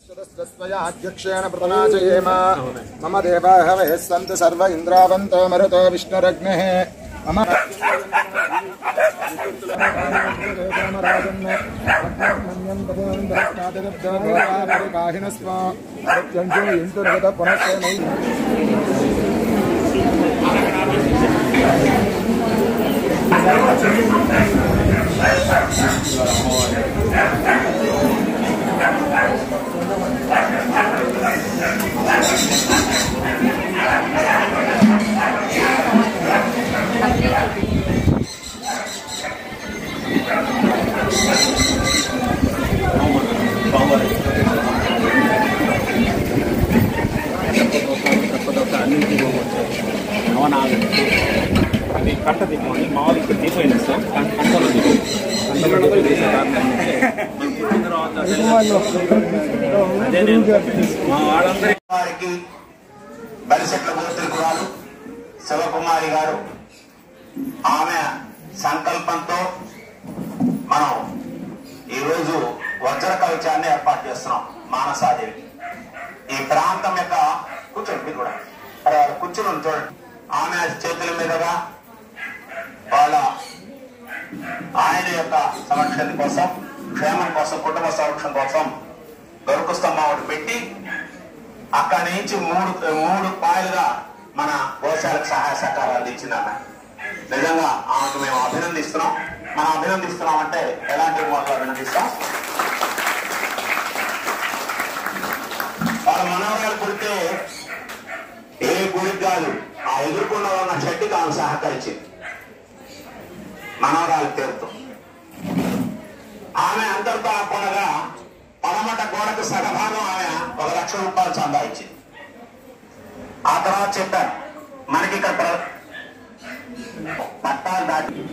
अध्यक्षेण प्रतनाचयेम मम देवाः वयः सन्तु सर्व इन्द्रावन्तो मरुतो विष्णुरग्नेः मम అది కట్ట దిక్కుని మామూలు ఇక్కడ దిగిపోయింది సార్ కంటలో అదే నేను మా వాళ్ళందరికీ బలిశెట్ల గోత్రికురాలు శివకుమారి గారు ఆమె సంకల్పంతో మనం ఈరోజు వజ్ర కవచాన్ని ఏర్పాటు చేస్తున్నాం మానసాదేవికి. ఈ ప్రాంతం యొక్క కూర్చోండి కూడా కూర్చుని చూడండి. ఆమె చేతుల మీదుగా వాళ్ళ ఆయన యొక్క సంరక్షణ కోసం, క్షేమం కోసం, కుటుంబ సంరక్షణ కోసం గరుకు స్తంభం ఒకటి పెట్టి అక్కడి నుంచి మూడు పాయలుగా మన గోశాలకు సహాయ సహకారాలు అందించింది ఆమె. నిజంగా ఆమెకు మేము అభినందిస్తున్నాం. మనం అభినందిస్తున్నాం అంటే ఎలాంటి మూలలు అభినందిస్తాం. వాళ్ళ మనవరాలు పుడితే ఏ గుడికి కాదు, ఆ ఎదుర్కొన్న ఉన్న చెట్టుకి ఆమె సహకరించింది మనవరాలు పేరుతో. ఆమె అంతటితో ఆపడగా పడమట గోడకు సగభాగం ఆమె 1,00,000 రూపాయలు సంపాదించింది. ఆ తర్వాత చెప్పారు మనకి ఇక్కడ పట్టాలు దాటి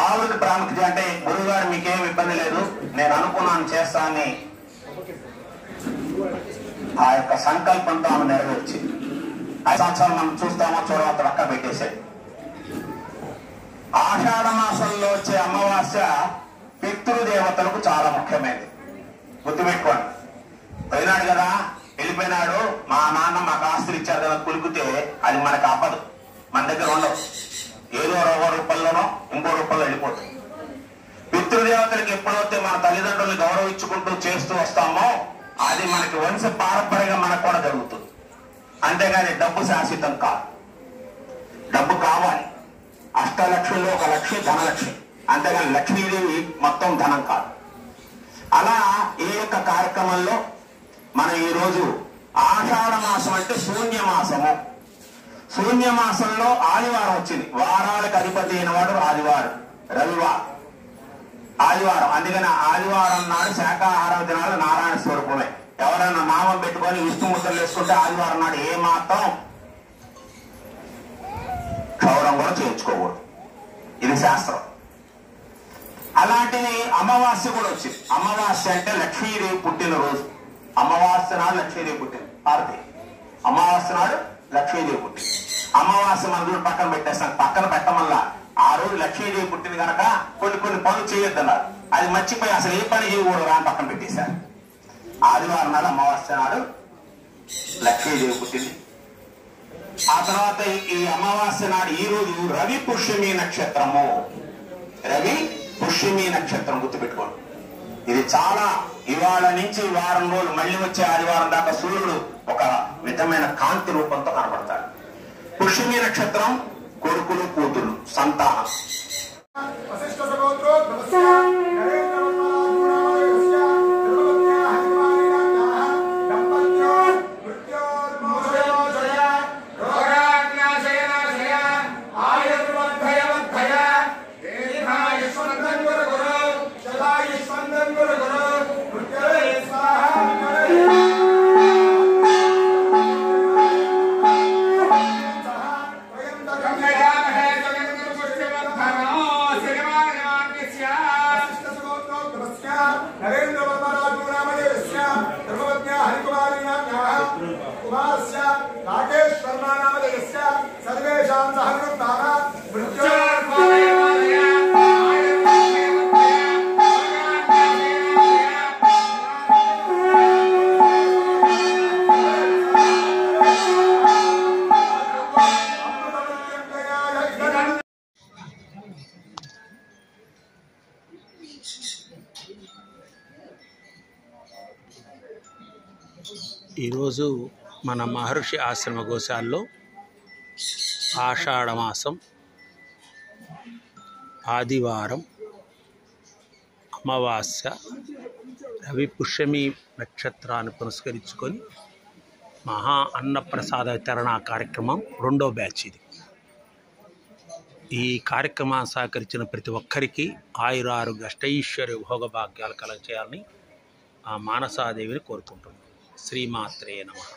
ఆవులకి ప్రాముఖ్యత అంటే గురువుగారు మీకేం ఇబ్బంది లేదు, నేను అనుకున్నాను చేస్తా అని ఆ యొక్క సంకల్పంతో ఆమె నెరవేర్చింది. 5 సంవత్సరాలు మనం చూస్తామో చూడవద్ద పక్క పెట్టేశాడు. ఆషాఢ మాసంలో వచ్చే అమావాస్య పితృదేవతలకు చాలా ముఖ్యమైనది. గుర్తుపెట్టుకోండి. పోయినాడు కదా, వెళ్ళిపోయినాడు, మా నాన్న మాకు ఆస్తులు ఇచ్చారు కదా కులికితే అది మనకు ఆపదు, మన దగ్గర ఉండవు. ఏదో రూపంలోనో ఇంకో రూపంలో వెళ్ళిపోతుంది. పితృదేవతలకు ఎప్పుడైతే మన తల్లిదండ్రులు గౌరవించుకుంటూ చేస్తూ వస్తామో అది మనకి వంశ పారంపర్యంగా మనకు కూడా జరుగుతుంది. అంతేగాని డబ్బు శాశ్వతం కాదు. డబ్బు కావాలి, అష్టలక్ష్మిలో 1,00,000 ధనలక్ష్మి, అంతేగాని లక్ష్మీదేవి మొత్తం ధనం కాదు. అలా ఈ యొక్క కార్యక్రమంలో మనం ఈరోజు ఆషాఢ మాసం అంటే శూన్యమాసము. శూన్యమాసంలో ఆదివారం వచ్చింది. వారాలకు అధిపతి అయిన వాడు ఆదివారం, రవివారం, ఆదివారం. అందుకని ఆదివారం నాడు శాకాహార దినాలు నారాయణ స్వరూపమే. ఎవరైనా నామం పెట్టుకొని విష్ణుముద్రలు వేసుకుంటే ఆదివారం నాడు ఏమాత్రం క్షౌరం కూడా చేయించుకోకూడదు. ఇది శాస్త్రం. అలాంటిది అమావాస్య కూడా వచ్చింది. అమావాస్య అంటే లక్ష్మీదేవి పుట్టినరోజు. అమావాస్య నాడు లక్ష్మీదేవి పుట్టింది. భారతి అమావాస్య నాడు లక్ష్మీదేవి పుట్టింది. అమావాస్య మందులు పక్కన పెట్టేస్తాను. పక్కన పెట్టమల్లా ఆ రోజు లక్ష్మీదేవి పుట్టింది కనుక కొన్ని పనులు చేయొద్దన్నారు. అది మర్చిపోయి అసలు ఏ పని చేయకూడదు అని పక్కన పెట్టేశారు. ఆదివారం నాడు అమావాస్య నాడు లక్ష్మీదేవి పుట్టింది. ఆ తర్వాత ఈ అమావాస్య నాడు ఈ రోజు రవి పుష్యమి నక్షత్రము. రవి పుష్యమి నక్షత్రం గుర్తుపెట్టుకోండి. ఇది చాలా ఇవాళ నుంచి వారం రోజులు మళ్ళీ వచ్చే ఆదివారం దాకా సూర్యుడు ఒక విధమైన కాంతి రూపంతో కనబడతాడు. పుష్యమి నక్షత్రం కొడుకులు కూతురు సంతానం. ఈరోజు మన మహర్షి ఆశ్రమ గోశాలలో ఆషాఢమాసం ఆదివారం అమావాస్య రవి పుష్యమి నక్షత్రాన్ని పురస్కరించుకొని మహా అన్నప్రసాద వితరణ కార్యక్రమం 2వ బ్యాచ్ ఇది. ఈ కార్యక్రమాన్ని సహకరించిన ప్రతి ఒక్కరికి ఆయురారోగ్య అష్టైశ్వర్య భోగభాగ్యాలు కలగచేయాలని ఆ మానసాదేవిని కోరుకుంటున్నాను. శ్రీమాత్రే నమః.